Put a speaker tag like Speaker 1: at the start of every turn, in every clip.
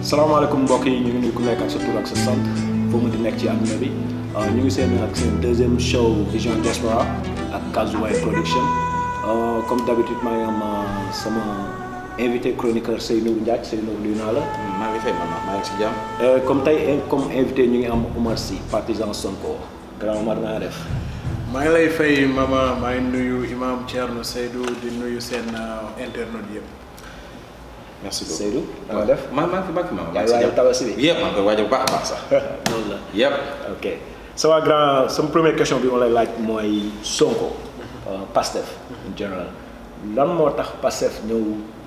Speaker 1: salaamaaleykum mbokk yi ñu ngi nuyu ku nekk ak sa tur ak sa sant foo mu di nekk ci àdduna bi ñu ngi seen deuxième show Vision Diaspora ak Kazuway Production comme d'habitude maa ngi am sama invité chroniqueur Seydou Ndiaye Seydou nuyu naa la.
Speaker 2: maa ngi fay maa ngi si jàmm.
Speaker 1: comme tey comme invité ñu ngi am Omar Sy partisan Sonko grand Omar naa def.
Speaker 3: maa ngi lay fay mama maa ngi nuyu imam Thierno Seydou di nuyu seen internautes yëpp.
Speaker 2: merci beaucoup
Speaker 1: Seydou nga def.
Speaker 2: maa ngi fi
Speaker 1: yaa ngi waajal tabaski bi
Speaker 2: yëpp maa ngi koy waajal bu baax a baax sax.
Speaker 1: loolu la
Speaker 2: yëpp.
Speaker 1: ok sama grand sama première question bi ma lay laaj mooy Sonko. Pastef en général lan moo tax Pastef ñëw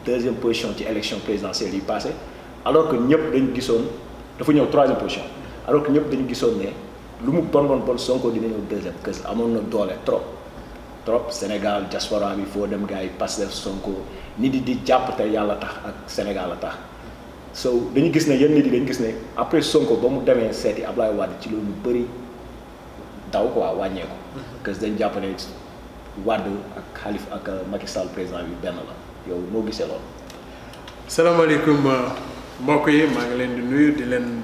Speaker 1: deuxième position ci élection présidentielle yi passé alors que ñëpp dañu gisoon dafa ñëw troisième position alors que ñëpp dañu gisoon ne lu mu bon Sonko dina ñëw deuxième que amoon na doole trop Sénégal diaspora bi foo dem gars yi Pastef Sonko nit yi di jàpp te yàlla tax ak Sénégal la tax so dañu gis ne yenn nit yi dañu gis ne après Sonko ba mu demee seeti Ablaye Wade ci loolu ñu bëri daw quoi wàññeeku. que dañ jàpp ne Wade ak Khalifa ak Macky Sall président bi benn la yow noo gisee loolu.
Speaker 3: salaamaaleykum mbokk yi maa ngi leen di nuyu di leen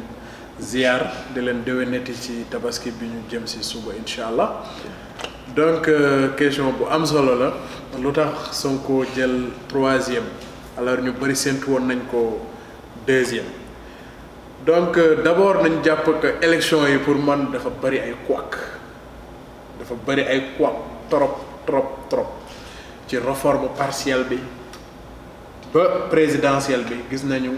Speaker 3: ziar di leen déwénati ci tabaski bi ñu jëm si suba incha allah donc question bu am solo la lu tax Sonko jël troisième alors ñu bëri séntu woon nañ ko deuxième donc d'abord nañ jàpp que élection yi pour man dafa bëri ay couac trop ci réforme partielle bi ba présidentielle bi gis nañu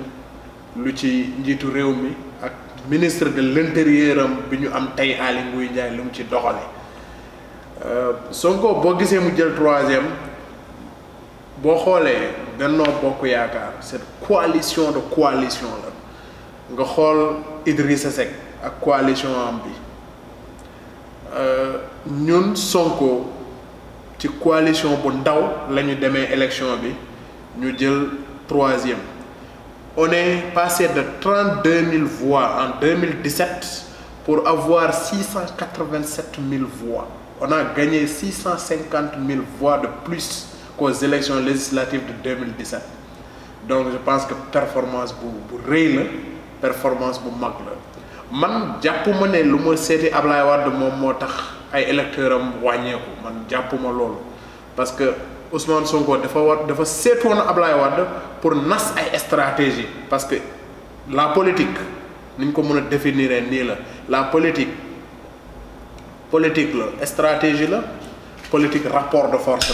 Speaker 3: lu ci njiitu réew mi ak ministre de l'intérieur am bi ñu am tey Aly Ngouille Ndiaye lu mu ci doxale Sonko boo gisee mu jël troisième boo xoolee Benno Bokk Yaakaar cette coalition la nga xool Idrissa Seck ak coalition am bi ñun Sonko ci coalition bu ndaw la ñu demee élection bi ñu jël troisième on est passé de 32 000 voix en 2017 pour avoir 687 000 voix on a gagné 650 000 voix de plus qu'aux élections législatives de 2017 donc je pense que performance bu rëy la performance bu mag la man jàppuma ne lu ma seeti Ablaye Wade moom moo tax ay électeurs am wàññeeku man jàppuma loolu parce que Ousmane Sonko dafa seetoon Ablaye Wade pour nas ay stratégie parce que la politique ni ñu ko mën a définir nii la politique la stratégie la politique rapport de force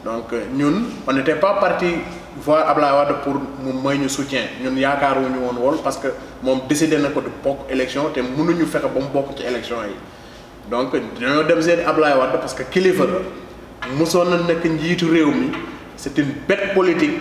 Speaker 3: la donc ñun on n'était pas parti voir Ablaye Wade pour mu may ñu soutien ñun yaakaaruñu woon parce que moom décidé na ko du bokk élection te mënuñu fexe ba mu bokk ci élection yi donc dañoo dem seeti Ablaye Wade parce que kilifa la mosoon na nekk njiitu réew mi c'est une bête politique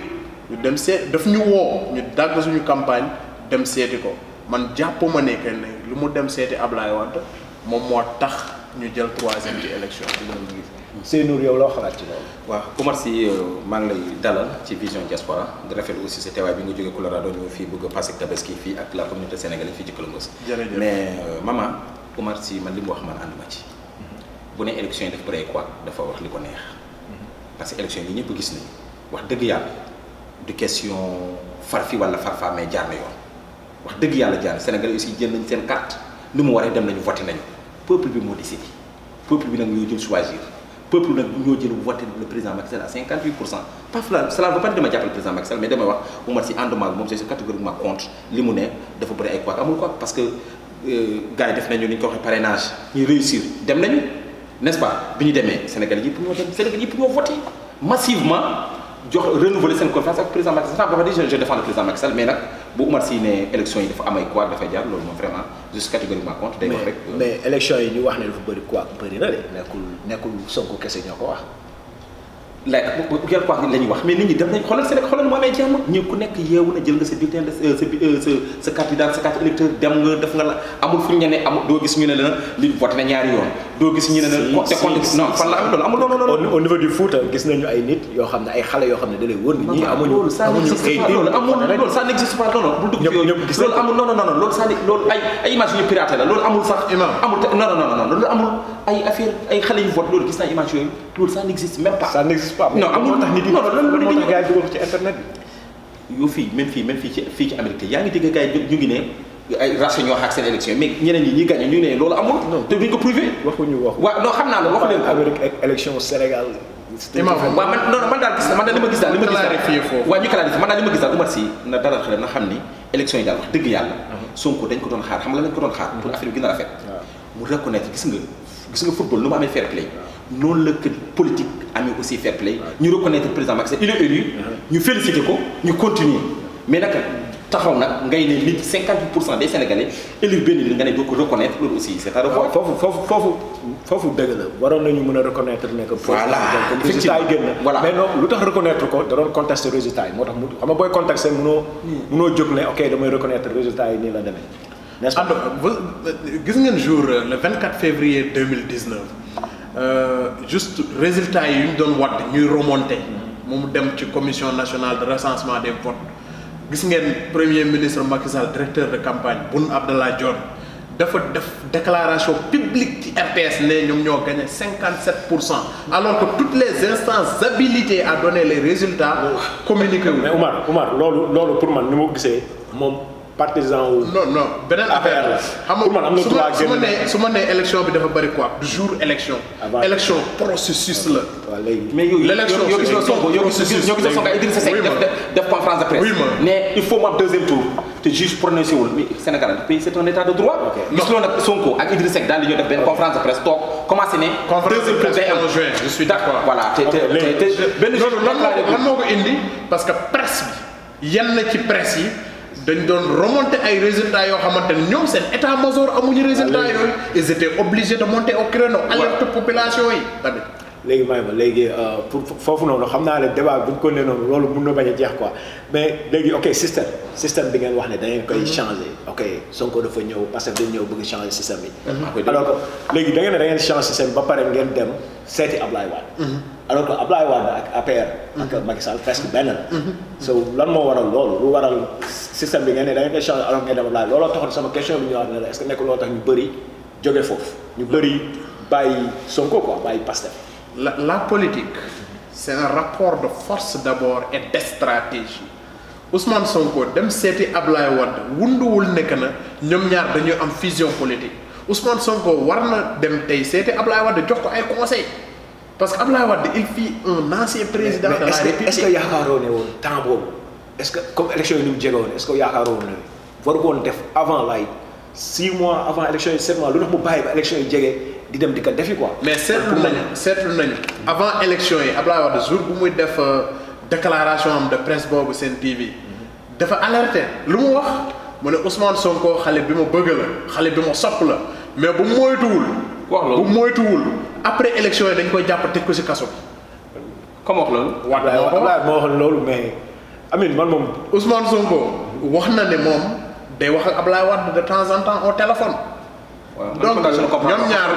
Speaker 3: ñu dem seet daf ñu woo ñu dagg suñu campagne dem seeti ko man jàppuma ne que ne lu mu dem seeti Ablaye Wade moom moo tax ñu jël troisième ci élection bi.
Speaker 1: Seydou yow loo xalaat ci loolu.
Speaker 2: waaw Omar Sy maa ngi lay dalal ci Vision Diaspora di rafetlu aussi sa teewaay bi nga jógee Colorado ñëw fii bëgg a passé tabaski fii ak la communauté sénégalaise fii ci Columbus.
Speaker 3: jërëjëf
Speaker 2: mais maman Omar Sy man li mu wax man ànduma ci. bu ne élection yi daf bëri quoi dafa wax li ko neex. parce que élection yi ñëpp gis nañu wax dëgg yàlla du question far fi wala farfa mais jaar na yoon wax dëgg yàlla jaar na Sénégalais aussi jël nañ seen carte nu mu waree dem nañu voté nañu peuple bi moo décidé peuple bi nag ñoo jël choisir. peuple nag ñoo jël voté le président Macky Sall à 58%. pas cela veut pas dire dama jàppale président Macky Sall mais damay wax Omar Sy ànduma moom c'est catégoriquement contre li mu ne dafa bëri ay quoi amul quoi parce que gars yi def nañu ni ñu ko waxee parrainage ñu réussir dem nañu n'est-ce pas bi ñu demee Sénégal yëpp ñoo dem Sénégal yëpp ñoo voté massivement jox renouveler seen confiance ak président Macky Sall dafa di je défends le président Macky Sall mais nag bu Omar Sy ne élection yi dafa am ay quoi dafay jaar loolu moom vraiment je suis catégoriquement contre. day wax rek
Speaker 1: mais élection yi ñu wax ne dafa bëri quoi bëri na de nekkul Sonko kese ñoo ko wax.
Speaker 2: léegi bu ngeen ko wax la ñuy wax mais nit ñi dem nañ xoolal Sénégal xoolal mu amee jàmm ñi ku nekk yeewu na jël nga sa bulletin de sa carte d'identité sa carte électeur dem nga def nga la amul fu ñu ne amul doo gis ñu ne la li voté na ñaari yoon doo gis ñu ne la te compte non fan la amee loolu amul non
Speaker 1: au niveau du Fouta gis nañu ay nit yoo xam ne ay xale yoo xam ne da lay wër ni ñii amuñu
Speaker 2: loolu ça n'existe pas non bul dugg yooyu loolu amul non loolu ça loolu ay image yu piraté la loolu amul sax amul non loolu amul ay affaire ay xale yu vote loolu gis naa image yooyu loolu ça n'existe même pas
Speaker 1: ça n'existe pas
Speaker 2: non amul
Speaker 1: tax nit yi
Speaker 2: non loolu
Speaker 1: moo tax gars yi dugal ko ci internet bi
Speaker 2: yow fii même fii ci Amérique yaa ngi dégg gars yi ñu ngi ne ay race ñoo xaar seen élection mais ñeneen ñi gagné ñu ne loolu amul. te duñ ko prouvé.
Speaker 1: waxuñu wax.
Speaker 2: waaw non xam naa la waxu leen ko.
Speaker 1: Amérique ak élection Sénégal.
Speaker 2: waaw man daal gis man daal li ma gis daal waaw ñu clarifié man daal li ma gis daal Oumar Sy na dalal xel na xam ni élection yi daal wax dëgg yàlla Sonko dañ ko doon xaar xam nga lañ ko doon xaar pour affaire bi gën a rafet mu reconnaître gis nga football nu mu amee fair play noonu la que politique amee aussi fair play ñu reconnaître président Macky Sall il est élu ñu félicité ko ñu continuer mais nag taxaw nag ngay ne nit 58% des Sénégalais élire benn nit nga ne doo ko reconnaître loolu aussi c'est à revoir.
Speaker 1: foofu dëgg la waroon nañu mën a reconnaître ne que.
Speaker 2: voilà
Speaker 1: résultat yi génn.
Speaker 2: voilà
Speaker 1: mais non lu tax reconnaître ko da doon contester résultat yi moo tax mu xam nga booy contester mënoo jóg ne ok damay reconnaître résultat yi nii la demee. n'est-ce pas
Speaker 3: gis ngeen jour le 24 février 2019 juste résultat yi yu ñu doon wadd ñuy remonter mu dem ci commission nationale de recensement des votes. gis ngeen premier ministre Macky Sall directeur de campagne Boun Abdallah Dionne dafa def déclaration publique ci RTS ne ñoom ñoo gagné 57% alors que toutes les instances habilitées à donner les résultats communiqué wu.
Speaker 1: mais Oumar loolu pour man ni ma gisee moom partisan wu.
Speaker 3: non beneen affaire la. xam nga su ma nee élection bi dafa bëri quoi du jour élection. élection processus la.
Speaker 1: waaw léegi
Speaker 2: mais yooyu
Speaker 3: l'élection
Speaker 2: yow gis nga Sonko ñoo gis Sonko Idrissa Seck def conférence de presse. mais il faut mu am deuxième tour te juge prononcé wul mais Sénégal pays c'est un état de droit. gis loolu nag Sonko ak Idrissa Seck daal di ñëw def benn conférence de presse toog commencé ne. deuxième tour day am
Speaker 3: en juin je suis d'accord.
Speaker 2: voilà te benn jour
Speaker 3: lan moo ko indi parce que presse bi yenn ci presse yi. dañ doon remonter ay résultats yoo xamante ne ñoom seen état major amuñu résultats yooyu ils étaient obligés de monter au créneau alerte population yi tamit.
Speaker 1: léegi léegi pour foofu noonu xam naa ne débat bu ñu ko nee noonu loolu mun na bañ a jeex quoi mais léegi ok système bi ngeen wax ne da ngeen koy changer ok Sonko dafa ñëw parce que dañ ñëw bëgg changer système bi. alors que léegi da ngeen changer système ba pare ngeen dem seeti Ablaye Wade. alors que Ablaye Wade ak APR. ak Macky Sall presque benn la. so lan moo waral loolu lu waral système bi ngeen ne da ngeen koy changer alors ngeen dem Ablaye looloo taxoon sama question bi ñu wax ne la est-ce que nekk loo tax ñu bëri jóge foofu ñu bëri bàyyi Sonko quoi bàyyi Pastef.
Speaker 3: La politique, c'est un rapport de force d'abord et de stratégie. Ousmane Sonko dem seeti Ablaye Wade wunduwul nekk na ñoom ñaar dañuy am fusion politique Ousmane Sonko war na dem tey seeti Ablaye Wade jox ko ay conseils parce que Ablaye Wade il fut un ancien président de la République.
Speaker 1: est-ce que yaakaaroo ne woon temps boobu est-ce que comme élection yi ni mu jege woon est-ce que yaakaaroo ne war woon def avant 6 mois avant élection yi 7 mois lu tax mu bàyyi ba élection yi jege. di dem di ko defi quoi.
Speaker 3: mais seetlu nañu avant élection yi Ablaye Wade jour bu muy def déclaration am de presse boobu seen TV dafa alerté lu mu wax mu ne Ousmane Sonko xale bi ma bëgg la xale bi ma sopp la mais bu moytuwul après élection yi dañ koy jàpp tëj ko ci kaso bi.
Speaker 2: comme wax loolu.
Speaker 1: Ablaye moo wax loolu mais Amine man moom.
Speaker 3: Ousmane Sonko wax na ne moom day wax ak Ablaye Wade de temps en temps au téléphone. donc ñoom ñaar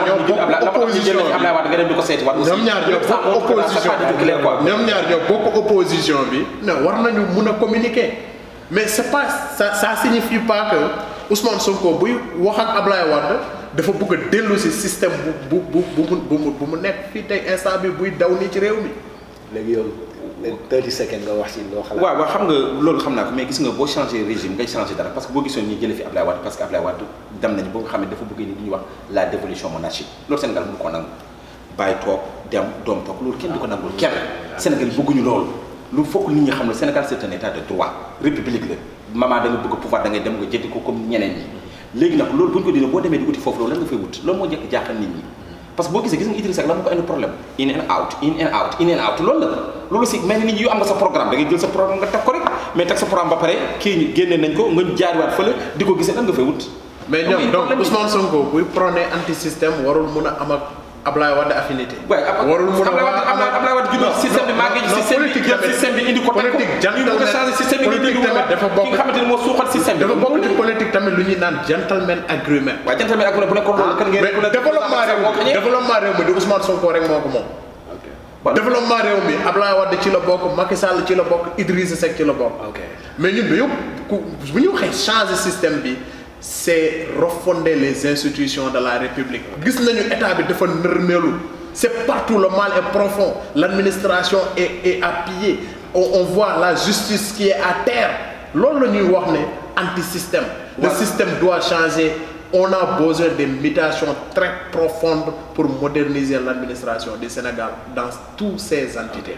Speaker 3: ñoo bokk opposition bi ne war nañu mun a communiquer mais c'est pas ça signifie pas que Ousmane Sonko buy wax ak Ablaye Wade dafa bëgg a dellu si système bu mu nekk fii tey instant bi buy daw nii ci réew mi.
Speaker 1: léegi yow 30 secondes nga wax ci loo xalaat.
Speaker 2: waaw xam nga loolu xam naa ko mais gis nga boo changé régime ngay changé dara parce que boo gisoon ñi jëlee fi Ablaye Wade parce que Ablaye Wade dem nañu ba nga xam ne dafa bëgg ni li ñuy wax la dévolution monarchique loolu Sénégal mënu ko nangu bàyyi toog dem doom toog loolu kenn du ko nangul kenn Sénégal bëgguñu loolu lu fokk nit ñi xam ne Sénégal c'est un état de droit république la maman da nga bëgg pouvoir da ngay dem nga jëndi ko comme ñeneen ñi léegi nag loolu bu ñu ko dina boo demee di uti foofu loolu lan nga fay wut loolu moo njëkk jaaxal nit ñi parce que boo gisee gis nga Idrissa Seck la mu ko indi problème in and out loolu la loolu aussi mel ni nit ñi yu am nga sa programme da ngay jël sa programme nga teg ko rek mais teg sa programme ba pare kii ñu génne nañ ko nga jaariwaat fële di ko gisee lan nga fay wut.
Speaker 3: mais ñoom donc Ousmane Sonko buy prôné anti système warul mun a am ak Ablaye Wade affinité.
Speaker 2: warul mun a Ablaye Wade juddoo système bi maa ngi système bi indi ko teg ko ñu ko changer système bi indi tamit dafa bokk ki nga xamante ni moo suuxal système bi
Speaker 3: dafa bokk ci politique tamit lu ñuy naan gentleman agreement.
Speaker 2: waaw gentleman agreement bu nekkoon loolu kan ngeen
Speaker 3: développement réew mi di Ousmane Sonko rek moo ko moom. développement réew mi Ablaye Wade ci la bokk Macky Sall ci la bokk Idrissa Seck ci la bokk. mais ñun dañoo bu ñu waxee changer système bi. c'est refonder les institutions de la République gis nañu état bi dafa nërmeelu c'est partout le mal est profond l'administration est à piller on voit la justice qui est à terre. Loolu la ñuy wax ne anti-système. Le système doit changer. On a besoin de mutations très profondes pour moderniser l'administration du Sénégal dans toutes ses entités.